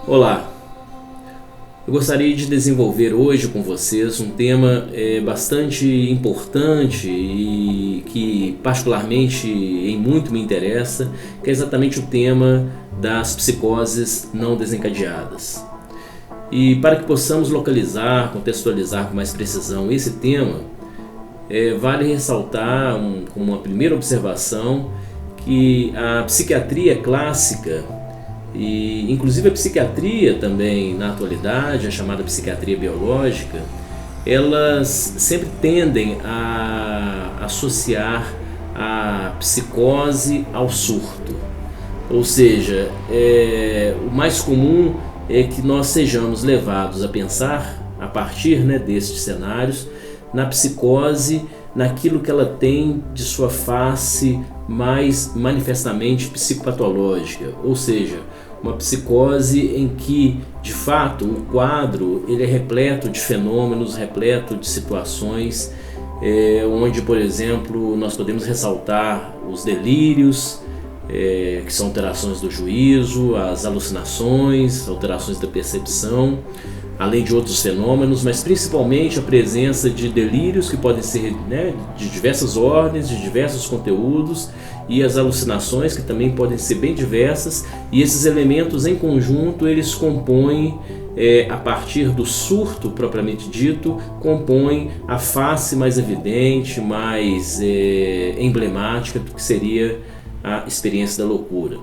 Olá, eu gostaria de desenvolver hoje com vocês um tema bastante importante e que particularmente em muito me interessa, que é exatamente o tema das psicoses não desencadeadas. E para que possamos localizar, contextualizar com mais precisão esse tema, vale ressaltar como uma primeira observação que a psiquiatria clássica e inclusive a psiquiatria também na atualidade, a chamada psiquiatria biológica, elas sempre tendem a associar a psicose ao surto. Ou seja, o mais comum é que nós sejamos levados a pensar, a partir destes cenários, na psicose, naquilo que ela tem de sua face mais manifestamente psicopatológica, ou seja, uma psicose em que, de fato, o quadro ele é repleto de fenômenos, repleto de situações, onde, por exemplo, nós podemos ressaltar os delírios, que são alterações do juízo, as alucinações, alterações da percepção, além de outros fenômenos, mas principalmente a presença de delírios que podem ser de diversas ordens, de diversos conteúdos, e as alucinações que também podem ser bem diversas, e esses elementos em conjunto eles compõem, a partir do surto propriamente dito, compõem a face mais evidente, mais emblemática do que seria a experiência da loucura.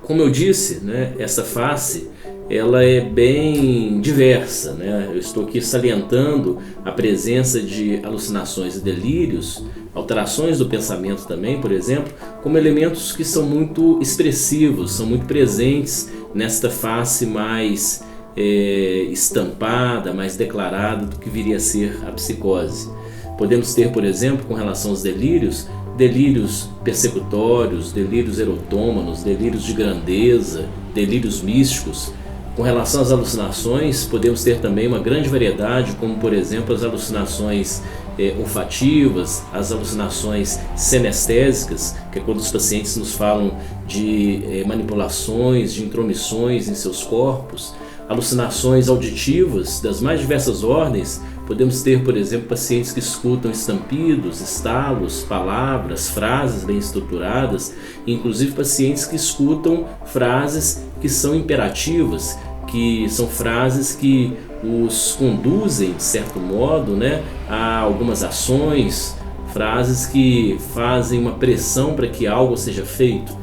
Como eu disse, essa face ela é bem diversa, Eu estou aqui salientando a presença de alucinações e delírios, alterações do pensamento também, por exemplo, como elementos que são muito expressivos, são muito presentes nesta face mais estampada, mais declarada do que viria a ser a psicose. Podemos ter, por exemplo, com relação aos delírios persecutórios, delírios erotômanos, delírios de grandeza, delírios místicos. Com relação às alucinações, podemos ter também uma grande variedade, como por exemplo as alucinações olfativas, as alucinações senestésicas, que é quando os pacientes nos falam de manipulações, de intromissões em seus corpos, alucinações auditivas das mais diversas ordens. Podemos ter, por exemplo, pacientes que escutam estampidos, estalos, palavras, frases bem estruturadas, inclusive pacientes que escutam frases que são imperativas, que são frases que os conduzem, de certo modo, a algumas ações, frases que fazem uma pressão para que algo seja feito.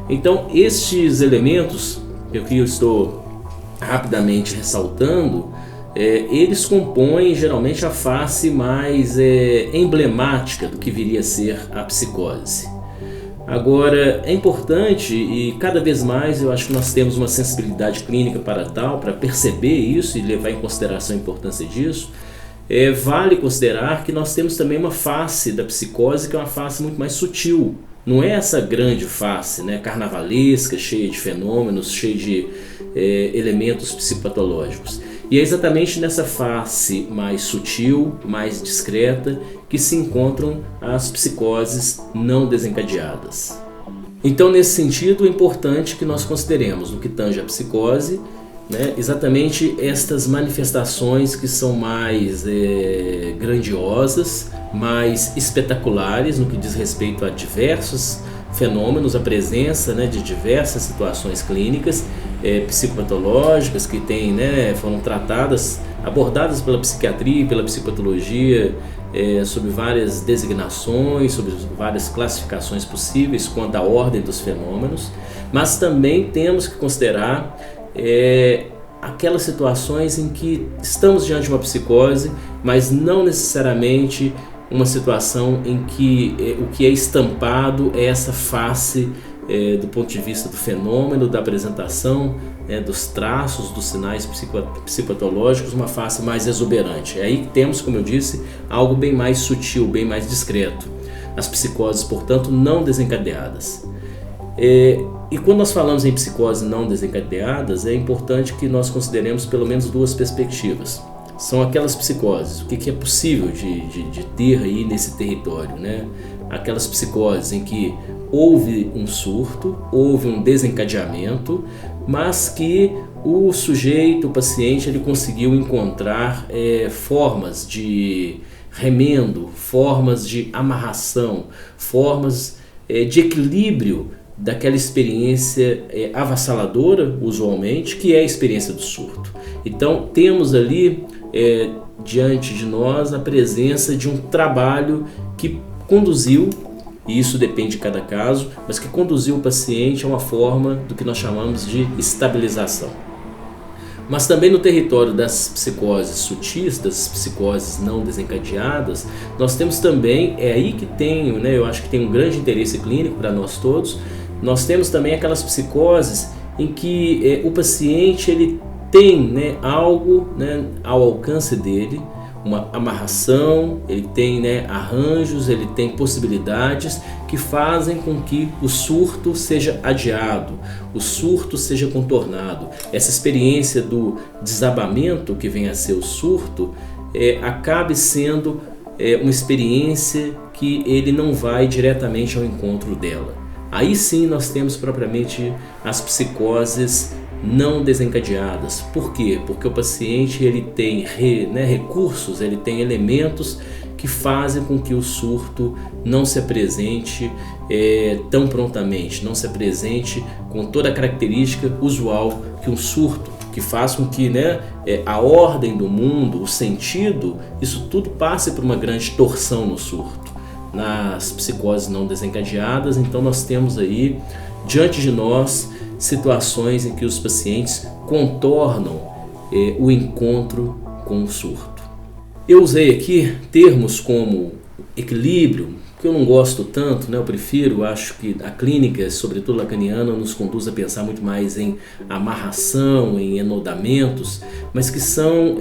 Então, estes elementos que eu estou rapidamente ressaltando, eles compõem geralmente a face mais emblemática do que viria a ser a psicose. Agora, é importante, e cada vez mais eu acho que nós temos uma sensibilidade clínica para perceber isso e levar em consideração a importância disso. Vale considerar que nós temos também uma face da psicose que é uma face muito mais sutil. Não é essa grande face, carnavalesca, cheia de fenômenos, cheia de elementos psicopatológicos. E é exatamente nessa face mais sutil, mais discreta, que se encontram as psicoses não desencadeadas. Então, nesse sentido, é importante que nós consideremos, no que tange a psicose, exatamente estas manifestações que são mais grandiosas, mais espetaculares no que diz respeito a diversos fenômenos, a presença de diversas situações clínicas psicopatológicas que foram tratadas, abordadas pela psiquiatria e pela psicopatologia sob várias designações, sob várias classificações possíveis quanto à ordem dos fenômenos, mas também temos que considerar aquelas situações em que estamos diante de uma psicose, mas não necessariamente uma situação em que o que é estampado é essa face do ponto de vista do fenômeno, da apresentação, dos traços, dos sinais psicopatológicos, uma face mais exuberante. Aí temos, como eu disse, algo bem mais sutil, bem mais discreto. As psicoses, portanto, não desencadeadas. E quando nós falamos em psicoses não desencadeadas, é importante que nós consideremos pelo menos duas perspectivas. São aquelas psicoses, o que é possível de ter aí nesse território, Aquelas psicoses em que houve um surto, houve um desencadeamento, mas que o sujeito, o paciente, ele conseguiu encontrar formas de remendo, formas de amarração, formas de equilíbrio daquela experiência avassaladora, usualmente, que é a experiência do surto. Então temos ali diante de nós a presença de um trabalho que conduziu, e isso depende de cada caso, mas que conduziu o paciente a uma forma do que nós chamamos de estabilização. Mas também no território das psicoses sutis, das psicoses não desencadeadas, nós temos também, é aí que tem, eu acho que tem um grande interesse clínico para nós todos, nós temos também aquelas psicoses em que o paciente ele tem algo ao alcance dele, uma amarração, ele tem arranjos, ele tem possibilidades que fazem com que o surto seja adiado, o surto seja contornado. Essa experiência do desabamento que vem a ser o surto acabe sendo uma experiência que ele não vai diretamente ao encontro dela. Aí sim nós temos propriamente as psicoses não desencadeadas. Por quê? Porque o paciente ele tem recursos, ele tem elementos que fazem com que o surto não se apresente tão prontamente, não se apresente com toda a característica usual que um surto, que faz com que a ordem do mundo, o sentido, isso tudo passe por uma grande torção no surto. Nas psicoses não desencadeadas, então nós temos aí diante de nós situações em que os pacientes contornam o encontro com o surto. Eu usei aqui termos como equilíbrio, que eu não gosto tanto, eu prefiro, acho que a clínica, sobretudo lacaniana, nos conduz a pensar muito mais em amarração, em enodamentos, mas que são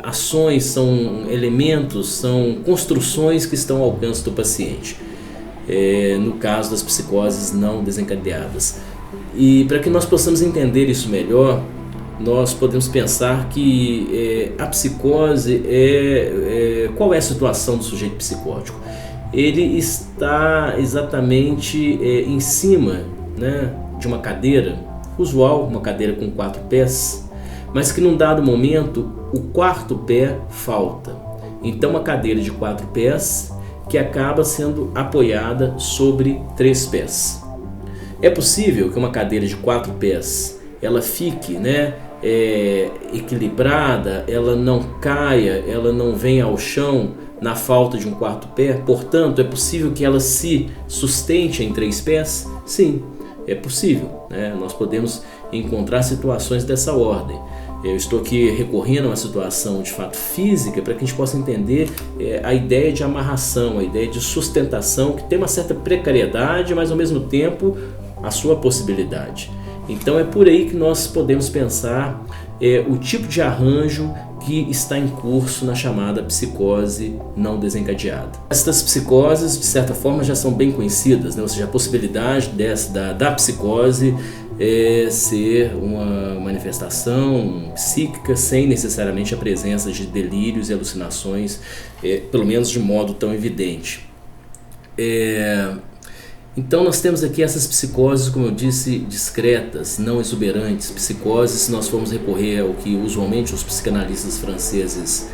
ações, são elementos, são construções que estão ao alcance do paciente, no caso das psicoses não desencadeadas. E para que nós possamos entender isso melhor, nós podemos pensar que a psicose qual é a situação do sujeito psicótico? Ele está exatamente em cima de uma cadeira, usual, uma cadeira com 4 pés, mas que num dado momento o 4º pé falta. Então uma cadeira de 4 pés que acaba sendo apoiada sobre 3 pés. É possível que uma cadeira de 4 pés ela fique equilibrada, ela não caia, ela não venha ao chão na falta de um 4º pé, portanto é possível que ela se sustente em 3 pés? Sim, é possível, nós podemos encontrar situações dessa ordem. Eu estou aqui recorrendo a uma situação de fato física para que a gente possa entender a ideia de amarração, a ideia de sustentação, que tem uma certa precariedade, mas ao mesmo tempo a sua possibilidade. Então é por aí que nós podemos pensar o tipo de arranjo que está em curso na chamada psicose não desencadeada. Estas psicoses, de certa forma, já são bem conhecidas, ou seja, a possibilidade da psicose ser uma manifestação psíquica sem necessariamente a presença de delírios e alucinações, pelo menos de modo tão evidente. Então nós temos aqui essas psicoses, como eu disse, discretas, não exuberantes, psicoses, se nós formos recorrer ao que usualmente os psicanalistas franceses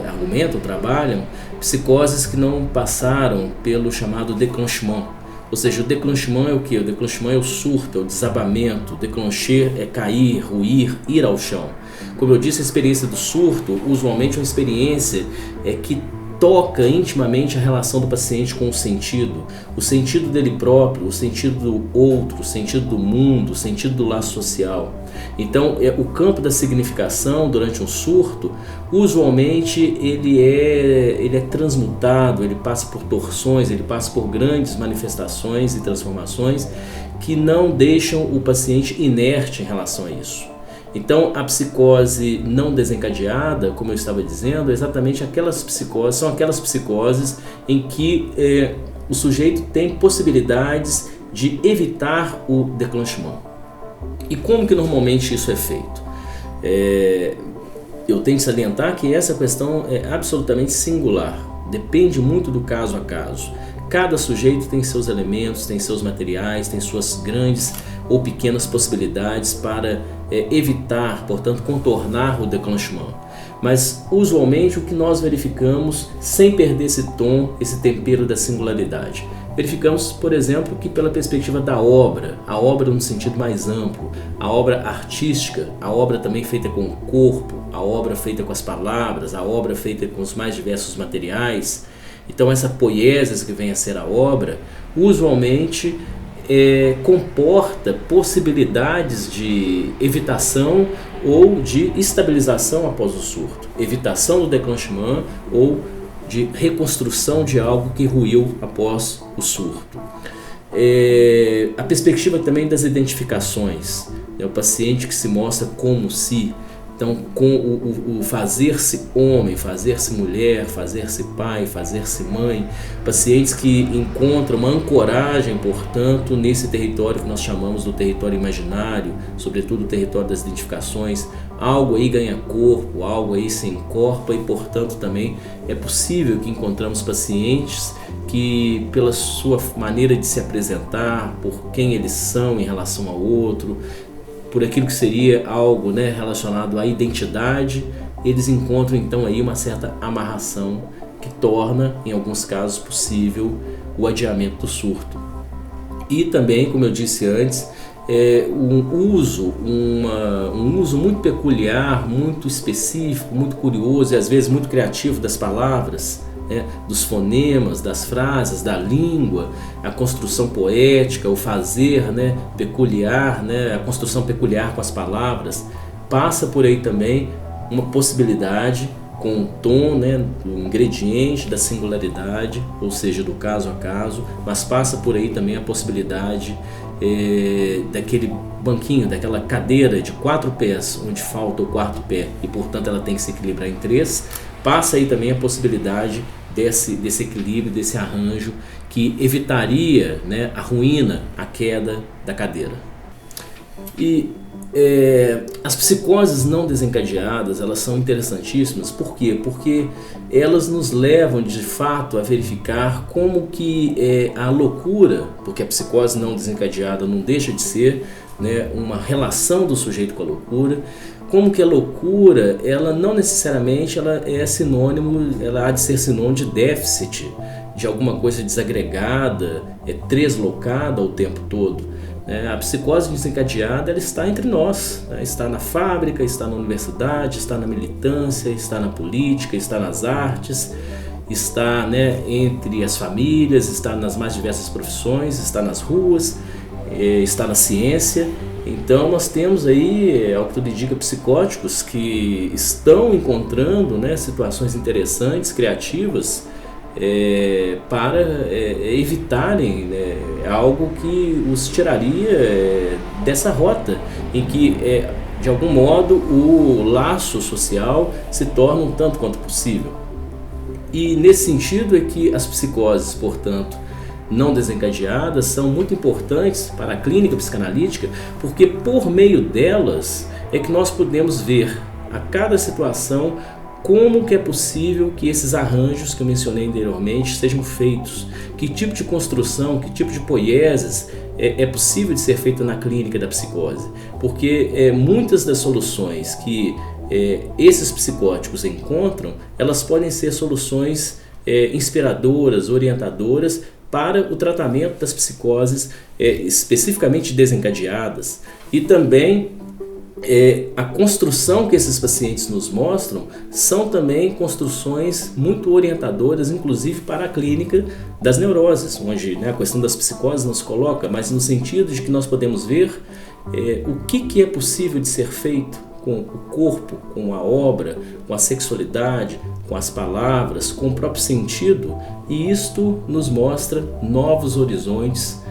argumentam, trabalham, psicoses que não passaram pelo chamado déclenchement. Ou seja, o déclenchement é o quê? O déclenchement é o surto, é o desabamento, déclencher é cair, ruir, ir ao chão. Como eu disse, a experiência do surto usualmente é uma experiência que toca intimamente a relação do paciente com o sentido dele próprio, o sentido do outro, o sentido do mundo, o sentido do laço social. Então, o campo da significação durante um surto, usualmente ele é transmutado, ele passa por torções, ele passa por grandes manifestações e transformações que não deixam o paciente inerte em relação a isso. Então, a psicose não desencadeada, como eu estava dizendo, é exatamente são aquelas psicoses em que o sujeito tem possibilidades de evitar o déclenchement. E como que normalmente isso é feito? Eu tenho que salientar que essa questão é absolutamente singular, depende muito do caso a caso. Cada sujeito tem seus elementos, tem seus materiais, tem suas grandes ou pequenas possibilidades para evitar, portanto, contornar o déclenchement. Mas, usualmente, o que nós verificamos, sem perder esse tom, esse tempero da singularidade, verificamos, por exemplo, que pela perspectiva da obra, a obra no sentido mais amplo, a obra artística, a obra também feita com o corpo, a obra feita com as palavras, a obra feita com os mais diversos materiais, então essa poiesis que vem a ser a obra, usualmente comporta possibilidades de evitação ou de estabilização após o surto, evitação do déclenchement ou de reconstrução de algo que ruiu após o surto. A perspectiva também das identificações, o paciente que se mostra como se, então com o fazer-se homem, fazer-se mulher, fazer-se pai, fazer-se mãe, pacientes que encontram uma ancoragem, portanto, nesse território que nós chamamos do território imaginário, sobretudo o território das identificações, algo aí ganha corpo, algo aí se encorpa e, portanto, também é possível que encontramos pacientes que, pela sua maneira de se apresentar, por quem eles são em relação ao outro, por aquilo que seria algo, relacionado à identidade, eles encontram então aí uma certa amarração que torna, em alguns casos, possível o adiamento do surto. E também, como eu disse antes, um uso muito peculiar, muito específico, muito curioso e às vezes muito criativo das palavras, dos fonemas, das frases, da língua, a construção poética, o fazer peculiar, a construção peculiar com as palavras, passa por aí também uma possibilidade com o tom, do ingrediente da singularidade, ou seja, do caso a caso, mas passa por aí também a possibilidade daquele banquinho, daquela cadeira de 4 pés, onde falta o 4º pé e, portanto, ela tem que se equilibrar em 3, passa aí também a possibilidade desse equilíbrio, desse arranjo que evitaria a ruína, a queda da cadeira. E as psicoses não desencadeadas, elas são interessantíssimas. Por quê? Porque elas nos levam de fato a verificar como que a loucura, porque a psicose não desencadeada não deixa de ser uma relação do sujeito com a loucura, como que a loucura, ela não necessariamente ela é sinônimo, ela há de ser sinônimo de déficit, de alguma coisa desagregada, translocada o tempo todo. A psicose desencadeada, ela está entre nós, está na fábrica, está na universidade, está na militância, está na política, está nas artes, está entre as famílias, está nas mais diversas profissões, está nas ruas, está na ciência. Então nós temos aí, ao que tudo indica, psicóticos que estão encontrando situações interessantes, criativas, para evitarem algo que os tiraria dessa rota, em que, de algum modo, o laço social se torna um tanto quanto possível. E nesse sentido é que as psicoses, portanto, não desencadeadas são muito importantes para a clínica psicanalítica, porque por meio delas é que nós podemos ver a cada situação como que é possível que esses arranjos que eu mencionei anteriormente sejam feitos, que tipo de construção, que tipo de poieses é possível de ser feita na clínica da psicose, porque muitas das soluções que esses psicóticos encontram, elas podem ser soluções inspiradoras, orientadoras para o tratamento das psicoses especificamente desencadeadas. E também a construção que esses pacientes nos mostram são também construções muito orientadoras, inclusive para a clínica das neuroses, onde a questão das psicoses não se coloca, mas no sentido de que nós podemos ver o que é possível de ser feito com o corpo, com a obra, com a sexualidade, com as palavras, com o próprio sentido, e isto nos mostra novos horizontes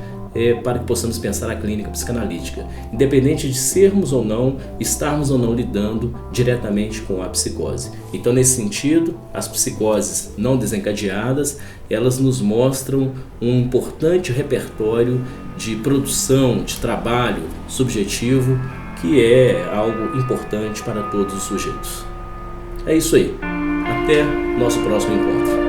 para que possamos pensar a clínica psicanalítica, independente de sermos ou não, estarmos ou não lidando diretamente com a psicose. Então, nesse sentido, as psicoses não desencadeadas, elas nos mostram um importante repertório de produção, de trabalho subjetivo, que é algo importante para todos os sujeitos. É isso aí. Até nosso próximo encontro.